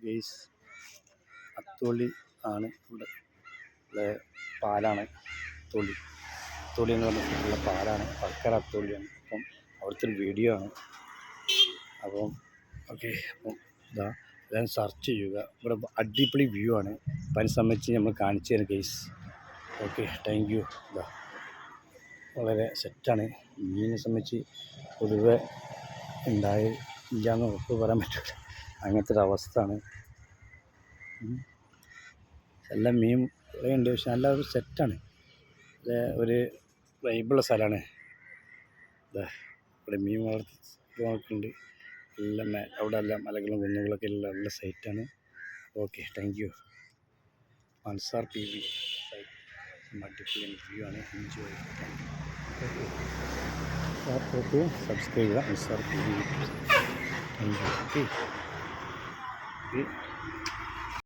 Guys Atholi ആണ് ഇവിടെ പാലാണ്. അത്തോളി എന്ന് പറഞ്ഞിട്ടുള്ള പാലാണ്, പക്കര അത്തോളിയാണ്. അപ്പം അവിടുത്തെ ഒരു വീഡിയോ ആണ്. അപ്പം ഓക്കെ, അപ്പം ഇതാ എല്ലാവരും സെർച്ച് ചെയ്യുക. ഇവിടെ അടിപൊളി വ്യൂ ആണ്. അപ്പം അതിനെ സംബന്ധിച്ച് നമ്മൾ കാണിച്ചു തരാം ഗെയ്സ്. Okay, thank U. ഇതാ വളരെ സെറ്റാണ്. മീനിനെ സംബന്ധിച്ച് പൊതുവെ ഇല്ലാന്ന് ഉറപ്പ് പറയാൻ പറ്റില്ല, അങ്ങനത്തെ ഒരു അവസ്ഥയാണ്. എല്ലാം മീൻ കുറേ ഉണ്ട്, പക്ഷെ നല്ല ഒരു സെറ്റാണ്. ഒരു വൈബുള്ള സ്ഥലമാണ്. ഇവിടെ മീൻ വളർത്തുന്നുണ്ട്. എല്ലാം അവിടെ എല്ലാം മലകളും കുന്നുകളൊക്കെ എല്ലാം ഉള്ള സൈറ്റാണ്. Okay, thank you. Ansar P V അടിപൊളി വ്യൂ ആണ്. എൻജോയ്. സബ്സ്ക്രൈബ് ചെയ്യുക Ansar P V. Thank you. Okay.